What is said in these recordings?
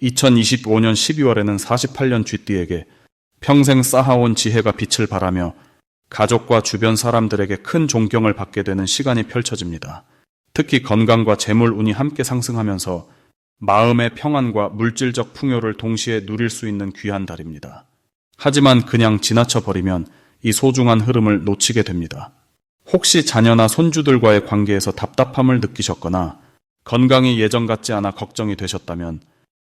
2025년 12월에는 48년 쥐띠에게 평생 쌓아온 지혜가 빛을 발하며 가족과 주변 사람들에게 큰 존경을 받게 되는 시간이 펼쳐집니다. 특히 건강과 재물 운이 함께 상승하면서 마음의 평안과 물질적 풍요를 동시에 누릴 수 있는 귀한 달입니다. 하지만 그냥 지나쳐 버리면 이 소중한 흐름을 놓치게 됩니다. 혹시 자녀나 손주들과의 관계에서 답답함을 느끼셨거나 건강이 예전 같지 않아 걱정이 되셨다면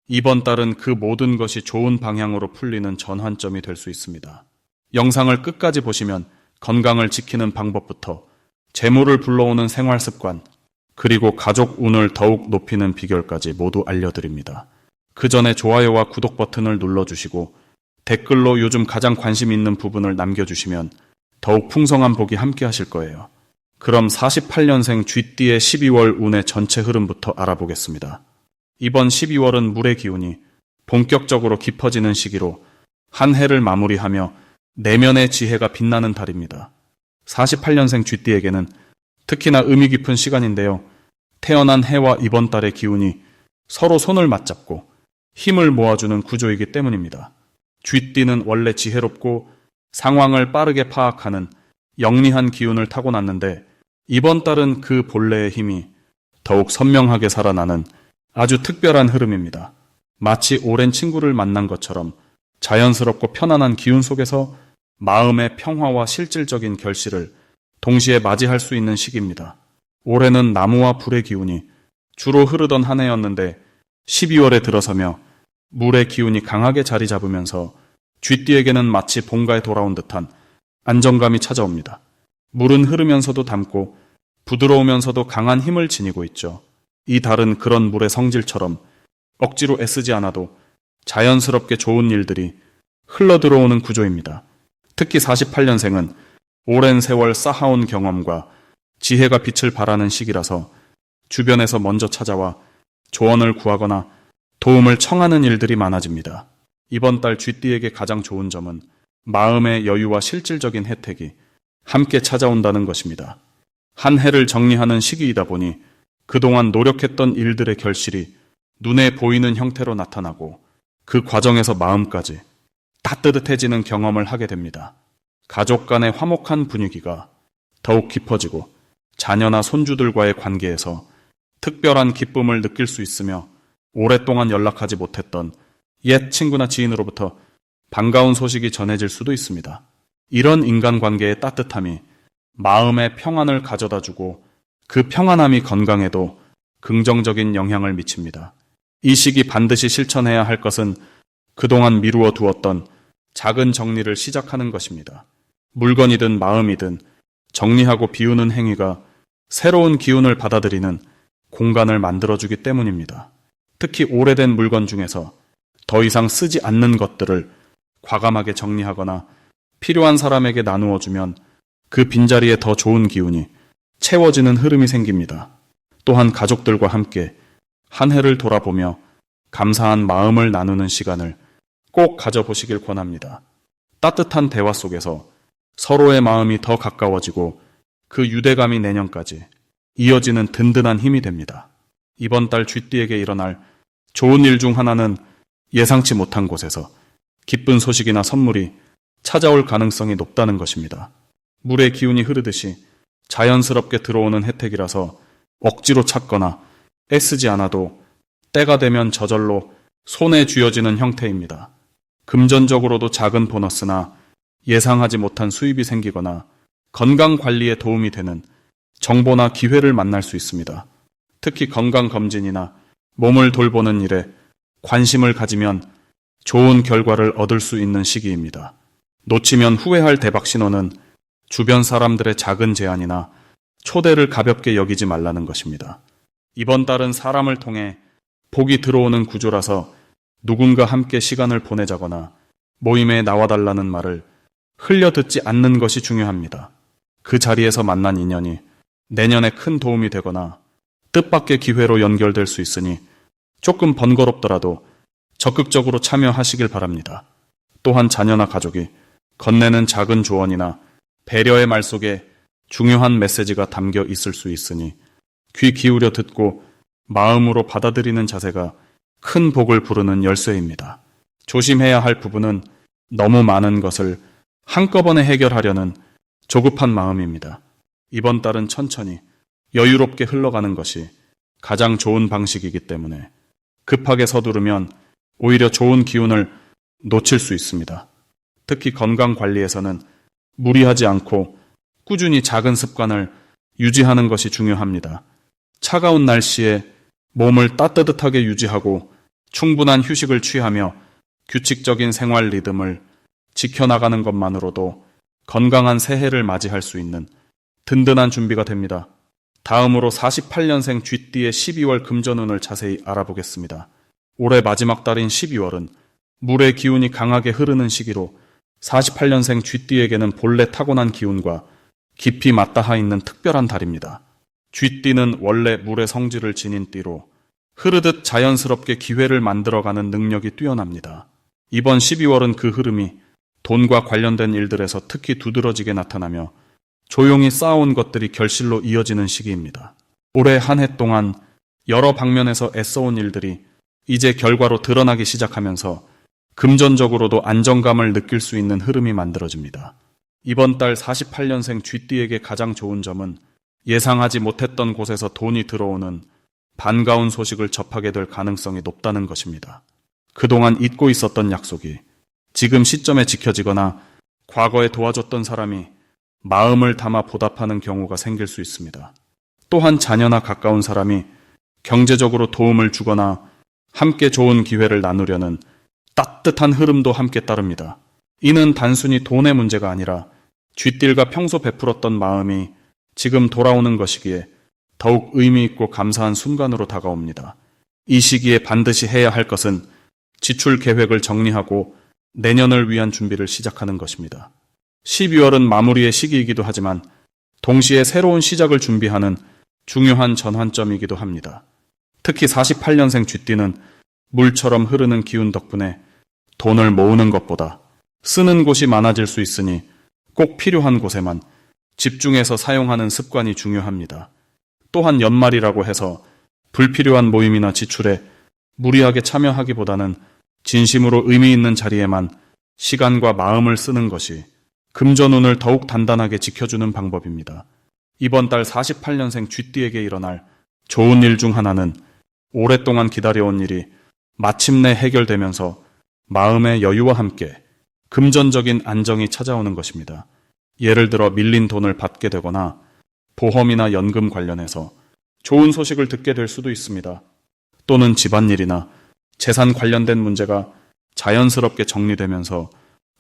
이번 달은 그 모든 것이 좋은 방향으로 풀리는 전환점이 될 수 있습니다. 영상을 끝까지 보시면 건강을 지키는 방법부터 재물을 불러오는 생활 습관, 그리고 가족 운을 더욱 높이는 비결까지 모두 알려드립니다. 그 전에 좋아요와 구독 버튼을 눌러주시고 댓글로 요즘 가장 관심 있는 부분을 남겨주시면 더욱 풍성한 복이 함께 하실 거예요. 그럼 48년생 쥐띠의 12월 운의 전체 흐름부터 알아보겠습니다. 이번 12월은 물의 기운이 본격적으로 깊어지는 시기로 한 해를 마무리하며 내면의 지혜가 빛나는 달입니다. 48년생 쥐띠에게는 특히나 의미 깊은 시간인데요. 태어난 해와 이번 달의 기운이 서로 손을 맞잡고 힘을 모아주는 구조이기 때문입니다. 쥐띠는 원래 지혜롭고 상황을 빠르게 파악하는 영리한 기운을 타고났는데 이번 달은 그 본래의 힘이 더욱 선명하게 살아나는 아주 특별한 흐름입니다. 마치 오랜 친구를 만난 것처럼 자연스럽고 편안한 기운 속에서 마음의 평화와 실질적인 결실을 동시에 맞이할 수 있는 시기입니다. 올해는 나무와 불의 기운이 주로 흐르던 한 해였는데 12월에 들어서며 물의 기운이 강하게 자리 잡으면서 쥐띠에게는 마치 본가에 돌아온 듯한 안정감이 찾아옵니다. 물은 흐르면서도 담고 부드러우면서도 강한 힘을 지니고 있죠. 이 달은 그런 물의 성질처럼 억지로 애쓰지 않아도 자연스럽게 좋은 일들이 흘러들어오는 구조입니다. 특히 48년생은 오랜 세월 쌓아온 경험과 지혜가 빛을 발하는 시기라서 주변에서 먼저 찾아와 조언을 구하거나 도움을 청하는 일들이 많아집니다. 이번 달 쥐띠에게 가장 좋은 점은 마음의 여유와 실질적인 혜택이 함께 찾아온다는 것입니다. 한 해를 정리하는 시기이다 보니 그동안 노력했던 일들의 결실이 눈에 보이는 형태로 나타나고 그 과정에서 마음까지 따뜻해지는 경험을 하게 됩니다. 가족 간의 화목한 분위기가 더욱 깊어지고 자녀나 손주들과의 관계에서 특별한 기쁨을 느낄 수 있으며 오랫동안 연락하지 못했던 옛 친구나 지인으로부터 반가운 소식이 전해질 수도 있습니다. 이런 인간관계의 따뜻함이 마음의 평안을 가져다주고 그 평안함이 건강에도 긍정적인 영향을 미칩니다. 이 시기 반드시 실천해야 할 것은 그동안 미루어 두었던 작은 정리를 시작하는 것입니다. 물건이든 마음이든 정리하고 비우는 행위가 새로운 기운을 받아들이는 공간을 만들어주기 때문입니다. 특히 오래된 물건 중에서 더 이상 쓰지 않는 것들을 과감하게 정리하거나 필요한 사람에게 나누어 주면 그 빈자리에 더 좋은 기운이 채워지는 흐름이 생깁니다. 또한 가족들과 함께 한 해를 돌아보며 감사한 마음을 나누는 시간을 꼭 가져보시길 권합니다. 따뜻한 대화 속에서 서로의 마음이 더 가까워지고 그 유대감이 내년까지 이어지는 든든한 힘이 됩니다. 이번 달 쥐띠에게 일어날 좋은 일 중 하나는 예상치 못한 곳에서 기쁜 소식이나 선물이 찾아올 가능성이 높다는 것입니다. 물의 기운이 흐르듯이 자연스럽게 들어오는 혜택이라서 억지로 찾거나 애쓰지 않아도 때가 되면 저절로 손에 쥐어지는 형태입니다. 금전적으로도 작은 보너스나 예상하지 못한 수입이 생기거나 건강 관리에 도움이 되는 정보나 기회를 만날 수 있습니다. 특히 건강검진이나 몸을 돌보는 일에 관심을 가지면 좋은 결과를 얻을 수 있는 시기입니다. 놓치면 후회할 대박 신호는 주변 사람들의 작은 제안이나 초대를 가볍게 여기지 말라는 것입니다. 이번 달은 사람을 통해 복이 들어오는 구조라서 누군가 함께 시간을 보내자거나 모임에 나와달라는 말을 흘려듣지 않는 것이 중요합니다. 그 자리에서 만난 인연이 내년에 큰 도움이 되거나 뜻밖의 기회로 연결될 수 있으니 조금 번거롭더라도 적극적으로 참여하시길 바랍니다. 또한 자녀나 가족이 건네는 작은 조언이나 배려의 말 속에 중요한 메시지가 담겨 있을 수 있으니 귀 기울여 듣고 마음으로 받아들이는 자세가 큰 복을 부르는 열쇠입니다. 조심해야 할 부분은 너무 많은 것을 한꺼번에 해결하려는 조급한 마음입니다. 이번 달은 천천히 여유롭게 흘러가는 것이 가장 좋은 방식이기 때문에 급하게 서두르면 오히려 좋은 기운을 놓칠 수 있습니다. 특히 건강 관리에서는 무리하지 않고 꾸준히 작은 습관을 유지하는 것이 중요합니다. 차가운 날씨에 몸을 따뜻하게 유지하고 충분한 휴식을 취하며 규칙적인 생활 리듬을 지켜나가는 것만으로도 건강한 새해를 맞이할 수 있는 든든한 준비가 됩니다. 다음으로 48년생 쥐띠의 12월 금전운을 자세히 알아보겠습니다. 올해 마지막 달인 12월은 물의 기운이 강하게 흐르는 시기로 48년생 쥐띠에게는 본래 타고난 기운과 깊이 맞닿아 있는 특별한 달입니다. 쥐띠는 원래 물의 성질을 지닌 띠로 흐르듯 자연스럽게 기회를 만들어가는 능력이 뛰어납니다. 이번 12월은 그 흐름이 돈과 관련된 일들에서 특히 두드러지게 나타나며 조용히 쌓아온 것들이 결실로 이어지는 시기입니다. 올해 한 해 동안 여러 방면에서 애써온 일들이 이제 결과로 드러나기 시작하면서 금전적으로도 안정감을 느낄 수 있는 흐름이 만들어집니다. 이번 달 48년생 쥐띠에게 가장 좋은 점은 예상하지 못했던 곳에서 돈이 들어오는 반가운 소식을 접하게 될 가능성이 높다는 것입니다. 그동안 잊고 있었던 약속이 지금 시점에 지켜지거나 과거에 도와줬던 사람이 마음을 담아 보답하는 경우가 생길 수 있습니다. 또한 자녀나 가까운 사람이 경제적으로 도움을 주거나 함께 좋은 기회를 나누려는 따뜻한 흐름도 함께 따릅니다. 이는 단순히 돈의 문제가 아니라 쥐띠가 평소 베풀었던 마음이 지금 돌아오는 것이기에 더욱 의미 있고 감사한 순간으로 다가옵니다. 이 시기에 반드시 해야 할 것은 지출 계획을 정리하고 내년을 위한 준비를 시작하는 것입니다. 12월은 마무리의 시기이기도 하지만 동시에 새로운 시작을 준비하는 중요한 전환점이기도 합니다. 특히 48년생 쥐띠는 물처럼 흐르는 기운 덕분에 돈을 모으는 것보다 쓰는 곳이 많아질 수 있으니 꼭 필요한 곳에만 집중해서 사용하는 습관이 중요합니다. 또한 연말이라고 해서 불필요한 모임이나 지출에 무리하게 참여하기보다는 진심으로 의미 있는 자리에만 시간과 마음을 쓰는 것이 금전운을 더욱 단단하게 지켜주는 방법입니다. 이번 달 48년생 쥐띠에게 일어날 좋은 일 중 하나는 오랫동안 기다려온 일이 마침내 해결되면서 마음의 여유와 함께 금전적인 안정이 찾아오는 것입니다. 예를 들어 밀린 돈을 받게 되거나 보험이나 연금 관련해서 좋은 소식을 듣게 될 수도 있습니다. 또는 집안일이나 재산 관련된 문제가 자연스럽게 정리되면서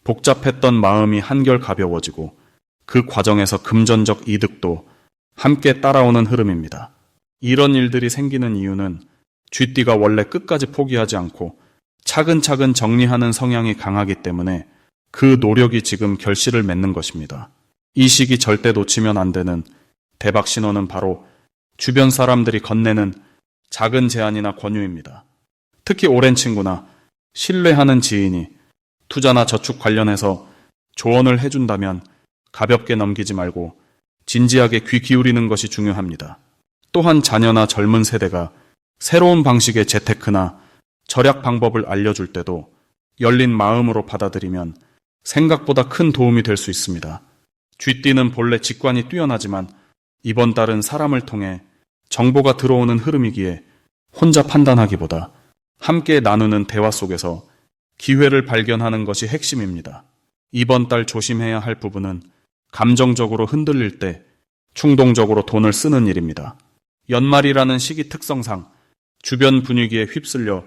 복잡했던 마음이 한결 가벼워지고 그 과정에서 금전적 이득도 함께 따라오는 흐름입니다. 이런 일들이 생기는 이유는 쥐띠가 원래 끝까지 포기하지 않고 차근차근 정리하는 성향이 강하기 때문에 그 노력이 지금 결실을 맺는 것입니다. 이 시기 절대 놓치면 안 되는 대박 신호는 바로 주변 사람들이 건네는 작은 제안이나 권유입니다. 특히 오랜 친구나 신뢰하는 지인이 투자나 저축 관련해서 조언을 해준다면 가볍게 넘기지 말고 진지하게 귀 기울이는 것이 중요합니다. 또한 자녀나 젊은 세대가 새로운 방식의 재테크나 절약 방법을 알려줄 때도 열린 마음으로 받아들이면 생각보다 큰 도움이 될 수 있습니다. 쥐띠는 본래 직관이 뛰어나지만 이번 달은 사람을 통해 정보가 들어오는 흐름이기에 혼자 판단하기보다 함께 나누는 대화 속에서 기회를 발견하는 것이 핵심입니다. 이번 달 조심해야 할 부분은 감정적으로 흔들릴 때 충동적으로 돈을 쓰는 일입니다. 연말이라는 시기 특성상 주변 분위기에 휩쓸려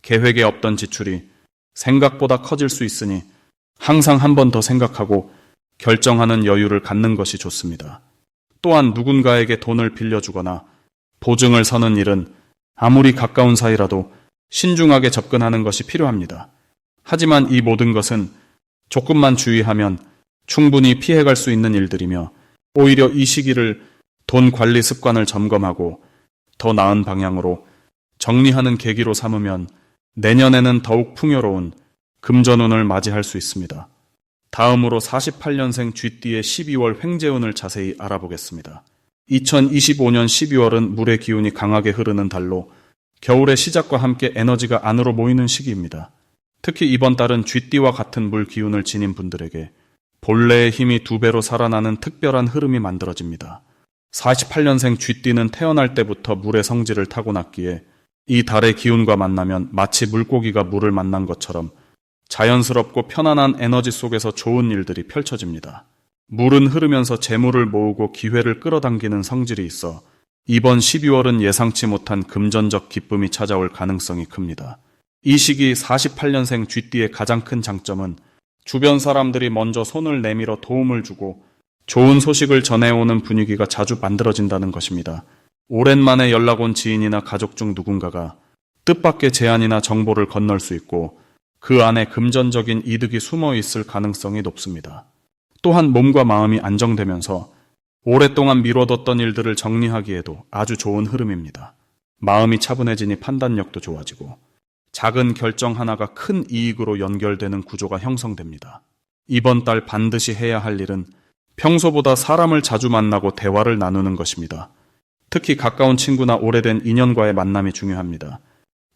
계획에 없던 지출이 생각보다 커질 수 있으니 항상 한 번 더 생각하고 결정하는 여유를 갖는 것이 좋습니다. 또한 누군가에게 돈을 빌려주거나 보증을 서는 일은 아무리 가까운 사이라도 신중하게 접근하는 것이 필요합니다. 하지만 이 모든 것은 조금만 주의하면 충분히 피해갈 수 있는 일들이며 오히려 이 시기를 돈 관리 습관을 점검하고 더 나은 방향으로 정리하는 계기로 삼으면 내년에는 더욱 풍요로운 금전운을 맞이할 수 있습니다. 다음으로 48년생 쥐띠의 12월 횡재운을 자세히 알아보겠습니다. 2025년 12월은 물의 기운이 강하게 흐르는 달로 겨울의 시작과 함께 에너지가 안으로 모이는 시기입니다. 특히 이번 달은 쥐띠와 같은 물 기운을 지닌 분들에게 본래의 힘이 2배로 살아나는 특별한 흐름이 만들어집니다. 48년생 쥐띠는 태어날 때부터 물의 성질을 타고났기에 이 달의 기운과 만나면 마치 물고기가 물을 만난 것처럼 자연스럽고 편안한 에너지 속에서 좋은 일들이 펼쳐집니다. 물은 흐르면서 재물을 모으고 기회를 끌어당기는 성질이 있어 이번 12월은 예상치 못한 금전적 기쁨이 찾아올 가능성이 큽니다. 이 시기 48년생 쥐띠의 가장 큰 장점은 주변 사람들이 먼저 손을 내밀어 도움을 주고 좋은 소식을 전해오는 분위기가 자주 만들어진다는 것입니다. 오랜만에 연락 온 지인이나 가족 중 누군가가 뜻밖의 제안이나 정보를 건널 수 있고 그 안에 금전적인 이득이 숨어 있을 가능성이 높습니다. 또한 몸과 마음이 안정되면서 오랫동안 미뤄뒀던 일들을 정리하기에도 아주 좋은 흐름입니다. 마음이 차분해지니 판단력도 좋아지고 작은 결정 하나가 큰 이익으로 연결되는 구조가 형성됩니다. 이번 달 반드시 해야 할 일은 평소보다 사람을 자주 만나고 대화를 나누는 것입니다. 특히 가까운 친구나 오래된 인연과의 만남이 중요합니다.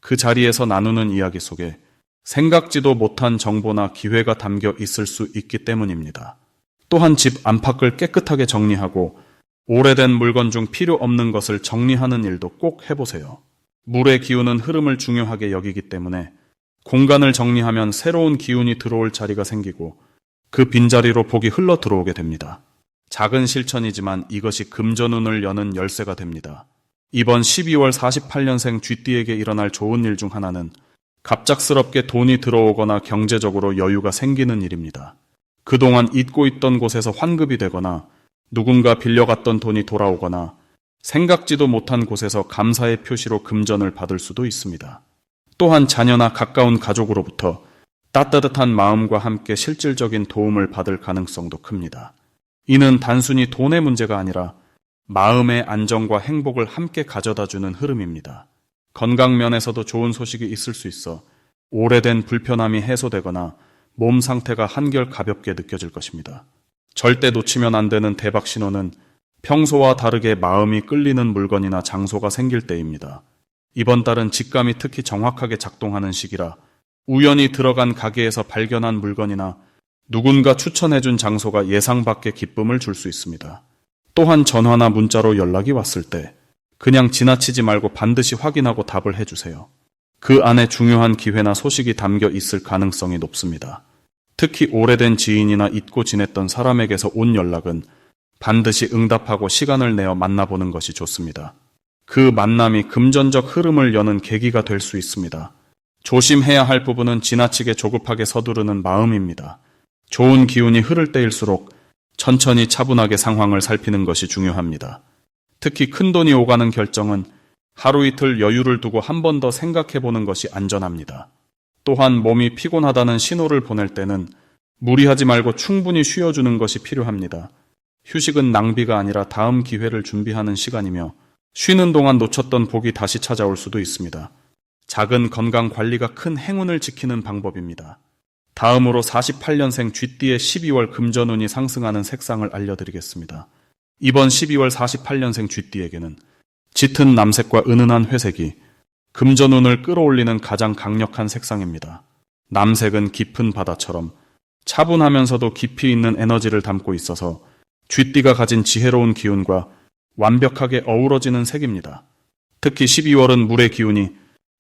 그 자리에서 나누는 이야기 속에 생각지도 못한 정보나 기회가 담겨 있을 수 있기 때문입니다. 또한 집 안팎을 깨끗하게 정리하고 오래된 물건 중 필요 없는 것을 정리하는 일도 꼭 해보세요. 물의 기운은 흐름을 중요하게 여기기 때문에 공간을 정리하면 새로운 기운이 들어올 자리가 생기고 그 빈자리로 복이 흘러 들어오게 됩니다. 작은 실천이지만 이것이 금전운을 여는 열쇠가 됩니다. 이번 12월 48년생 쥐띠에게 일어날 좋은 일 중 하나는 갑작스럽게 돈이 들어오거나 경제적으로 여유가 생기는 일입니다. 그동안 잊고 있던 곳에서 환급이 되거나 누군가 빌려갔던 돈이 돌아오거나 생각지도 못한 곳에서 감사의 표시로 금전을 받을 수도 있습니다. 또한 자녀나 가까운 가족으로부터 따뜻한 마음과 함께 실질적인 도움을 받을 가능성도 큽니다. 이는 단순히 돈의 문제가 아니라 마음의 안정과 행복을 함께 가져다주는 흐름입니다. 건강면에서도 좋은 소식이 있을 수 있어 오래된 불편함이 해소되거나 몸 상태가 한결 가볍게 느껴질 것입니다. 절대 놓치면 안 되는 대박 신호는 평소와 다르게 마음이 끌리는 물건이나 장소가 생길 때입니다. 이번 달은 직감이 특히 정확하게 작동하는 시기라 우연히 들어간 가게에서 발견한 물건이나 누군가 추천해준 장소가 예상 밖의 기쁨을 줄 수 있습니다. 또한 전화나 문자로 연락이 왔을 때 그냥 지나치지 말고 반드시 확인하고 답을 해주세요. 그 안에 중요한 기회나 소식이 담겨 있을 가능성이 높습니다. 특히 오래된 지인이나 잊고 지냈던 사람에게서 온 연락은 반드시 응답하고 시간을 내어 만나보는 것이 좋습니다. 그 만남이 금전적 흐름을 여는 계기가 될 수 있습니다. 조심해야 할 부분은 지나치게 조급하게 서두르는 마음입니다. 좋은 기운이 흐를 때일수록 천천히 차분하게 상황을 살피는 것이 중요합니다. 특히 큰돈이 오가는 결정은 하루 이틀 여유를 두고 한 번 더 생각해보는 것이 안전합니다. 또한 몸이 피곤하다는 신호를 보낼 때는 무리하지 말고 충분히 쉬어주는 것이 필요합니다. 휴식은 낭비가 아니라 다음 기회를 준비하는 시간이며 쉬는 동안 놓쳤던 복이 다시 찾아올 수도 있습니다. 작은 건강 관리가 큰 행운을 지키는 방법입니다. 다음으로 48년생 쥐띠의 12월 금전운이 상승하는 색상을 알려드리겠습니다. 이번 12월 48년생 쥐띠에게는 짙은 남색과 은은한 회색이 금전운을 끌어올리는 가장 강력한 색상입니다. 남색은 깊은 바다처럼 차분하면서도 깊이 있는 에너지를 담고 있어서 쥐띠가 가진 지혜로운 기운과 완벽하게 어우러지는 색입니다. 특히 12월은 물의 기운이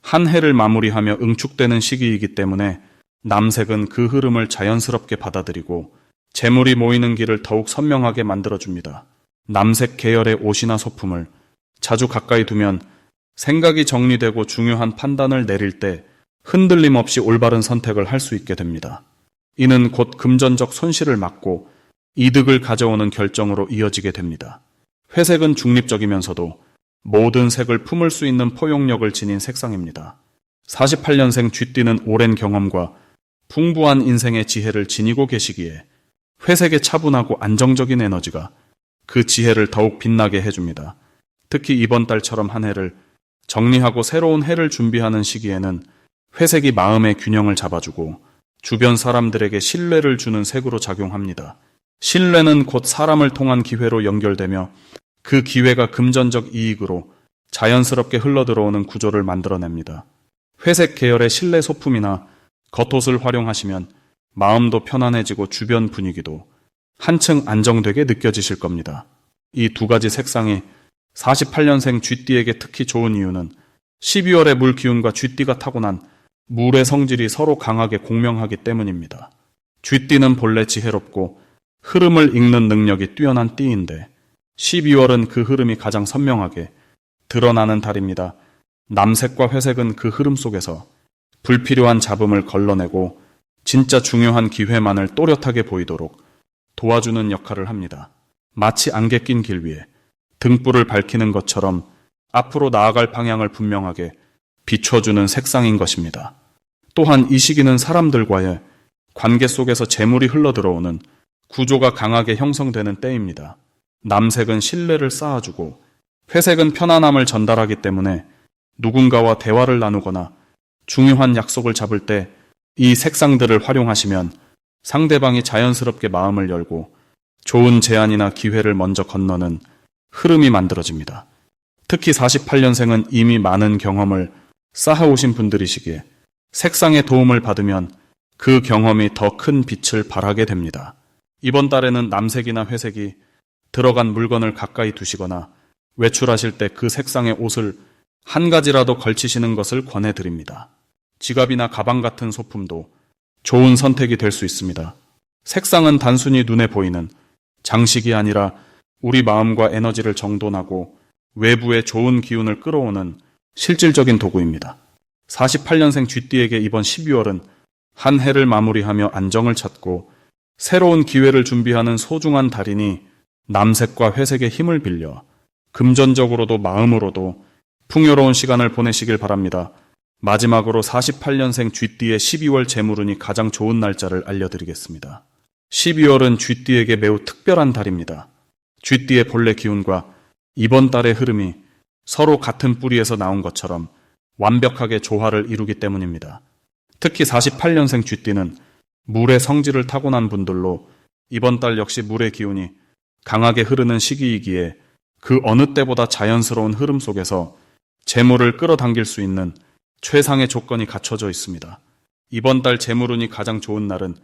한 해를 마무리하며 응축되는 시기이기 때문에 남색은 그 흐름을 자연스럽게 받아들이고 재물이 모이는 길을 더욱 선명하게 만들어줍니다. 남색 계열의 옷이나 소품을 자주 가까이 두면 생각이 정리되고 중요한 판단을 내릴 때 흔들림 없이 올바른 선택을 할 수 있게 됩니다. 이는 곧 금전적 손실을 막고 이득을 가져오는 결정으로 이어지게 됩니다. 회색은 중립적이면서도 모든 색을 품을 수 있는 포용력을 지닌 색상입니다. 48년생 쥐띠는 오랜 경험과 풍부한 인생의 지혜를 지니고 계시기에 회색의 차분하고 안정적인 에너지가 그 지혜를 더욱 빛나게 해줍니다. 특히 이번 달처럼 한 해를 정리하고 새로운 해를 준비하는 시기에는 회색이 마음의 균형을 잡아주고 주변 사람들에게 신뢰를 주는 색으로 작용합니다. 신뢰는 곧 사람을 통한 기회로 연결되며 그 기회가 금전적 이익으로 자연스럽게 흘러들어오는 구조를 만들어냅니다. 회색 계열의 실내 소품이나 겉옷을 활용하시면 마음도 편안해지고 주변 분위기도 한층 안정되게 느껴지실 겁니다. 이 두 가지 색상이 48년생 쥐띠에게 특히 좋은 이유는 12월의 물 기운과 쥐띠가 타고난 물의 성질이 서로 강하게 공명하기 때문입니다. 쥐띠는 본래 지혜롭고 흐름을 읽는 능력이 뛰어난 띠인데 12월은 그 흐름이 가장 선명하게 드러나는 달입니다. 남색과 회색은 그 흐름 속에서 불필요한 잡음을 걸러내고 진짜 중요한 기회만을 또렷하게 보이도록 도와주는 역할을 합니다. 마치 안개 낀 길 위에 등불을 밝히는 것처럼 앞으로 나아갈 방향을 분명하게 비춰주는 색상인 것입니다. 또한 이 시기는 사람들과의 관계 속에서 재물이 흘러들어오는 구조가 강하게 형성되는 때입니다. 남색은 신뢰를 쌓아주고 회색은 편안함을 전달하기 때문에 누군가와 대화를 나누거나 중요한 약속을 잡을 때 이 색상들을 활용하시면 상대방이 자연스럽게 마음을 열고 좋은 제안이나 기회를 먼저 건너는 흐름이 만들어집니다. 특히 48년생은 이미 많은 경험을 쌓아오신 분들이시기에 색상의 도움을 받으면 그 경험이 더 큰 빛을 발하게 됩니다. 이번 달에는 남색이나 회색이 들어간 물건을 가까이 두시거나 외출하실 때 그 색상의 옷을 한 가지라도 걸치시는 것을 권해드립니다. 지갑이나 가방 같은 소품도 좋은 선택이 될 수 있습니다. 색상은 단순히 눈에 보이는 장식이 아니라 우리 마음과 에너지를 정돈하고 외부의 좋은 기운을 끌어오는 실질적인 도구입니다. 48년생 쥐띠에게 이번 12월은 한 해를 마무리하며 안정을 찾고 새로운 기회를 준비하는 소중한 달이니 남색과 회색의 힘을 빌려 금전적으로도 마음으로도 풍요로운 시간을 보내시길 바랍니다. 마지막으로 48년생 쥐띠의 12월 재물운이 가장 좋은 날짜를 알려드리겠습니다. 12월은 쥐띠에게 매우 특별한 달입니다. 쥐띠의 본래 기운과 이번 달의 흐름이 서로 같은 뿌리에서 나온 것처럼 완벽하게 조화를 이루기 때문입니다. 특히 48년생 쥐띠는 물의 성질을 타고난 분들로 이번 달 역시 물의 기운이 강하게 흐르는 시기이기에 그 어느 때보다 자연스러운 흐름 속에서 재물을 끌어당길 수 있는 최상의 조건이 갖춰져 있습니다. 이번 달 재물운이 가장 좋은 날은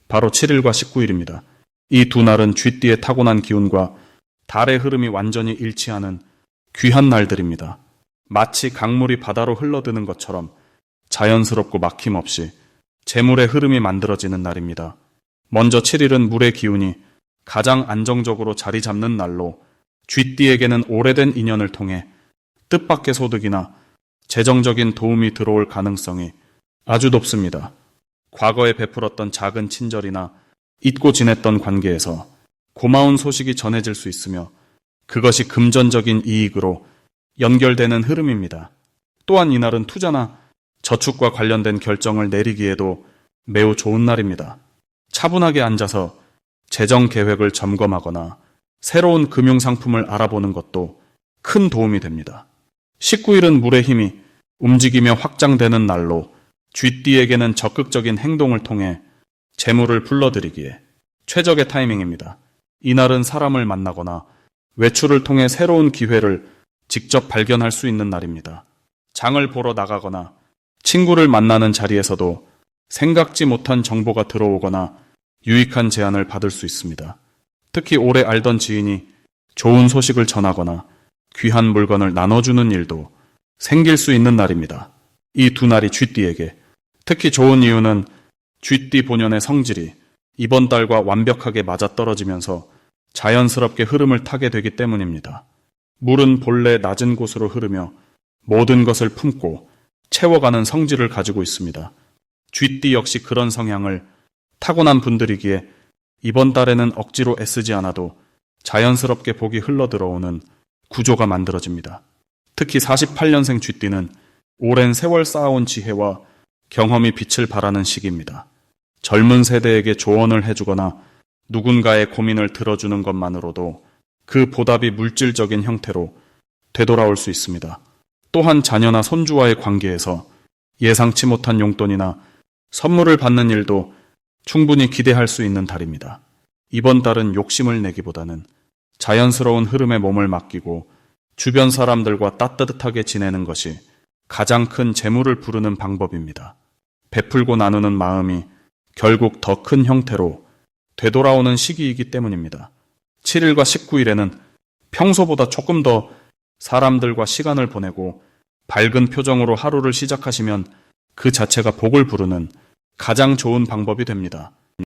바로 7일과 19일입니다. 이 두 날은 쥐띠의 타고난 기운과 달의 흐름이 완전히 일치하는 귀한 날들입니다. 마치 강물이 바다로 흘러드는 것처럼 자연스럽고 막힘없이 재물의 흐름이 만들어지는 날입니다. 먼저 7일은 물의 기운이 가장 안정적으로 자리 잡는 날로 쥐띠에게는 오래된 인연을 통해 뜻밖의 소득이나 재정적인 도움이 들어올 가능성이 아주 높습니다. 과거에 베풀었던 작은 친절이나 잊고 지냈던 관계에서 고마운 소식이 전해질 수 있으며 그것이 금전적인 이익으로 연결되는 흐름입니다. 또한 이날은 투자나 저축과 관련된 결정을 내리기에도 매우 좋은 날입니다. 차분하게 앉아서 재정 계획을 점검하거나 새로운 금융상품을 알아보는 것도 큰 도움이 됩니다. 19일은 물의 힘이 움직이며 확장되는 날로 쥐띠에게는 적극적인 행동을 통해 재물을 불러들이기에 최적의 타이밍입니다. 이날은 사람을 만나거나 외출을 통해 새로운 기회를 직접 발견할 수 있는 날입니다. 장을 보러 나가거나 친구를 만나는 자리에서도 생각지 못한 정보가 들어오거나 유익한 제안을 받을 수 있습니다. 특히 오래 알던 지인이 좋은 소식을 전하거나 귀한 물건을 나눠주는 일도 생길 수 있는 날입니다. 이 두 날이 쥐띠에게 특히 좋은 이유는 쥐띠 본연의 성질이 이번 달과 완벽하게 맞아떨어지면서 자연스럽게 흐름을 타게 되기 때문입니다. 물은 본래 낮은 곳으로 흐르며 모든 것을 품고 채워가는 성질을 가지고 있습니다. 쥐띠 역시 그런 성향을 타고난 분들이기에 이번 달에는 억지로 애쓰지 않아도 자연스럽게 복이 흘러들어오는 구조가 만들어집니다. 특히 48년생 쥐띠는 오랜 세월 쌓아온 지혜와 경험이 빛을 발하는 시기입니다. 젊은 세대에게 조언을 해주거나 누군가의 고민을 들어주는 것만으로도 그 보답이 물질적인 형태로 되돌아올 수 있습니다. 또한 자녀나 손주와의 관계에서 예상치 못한 용돈이나 선물을 받는 일도 충분히 기대할 수 있는 달입니다. 이번 달은 욕심을 내기보다는 자연스러운 흐름에 몸을 맡기고 주변 사람들과 따뜻하게 지내는 것이 가장 큰 재물을 부르는 방법입니다. 베풀고 나누는 마음이 결국 더 큰 형태로 되돌아오는 시기이기 때문입니다. 7일과 19일에는 평소보다 조금 더 사람들과 시간을 보내고 밝은 표정으로 하루를 시작하시면 그 자체가 복을 부르는 가장 좋은 방법이 됩니다.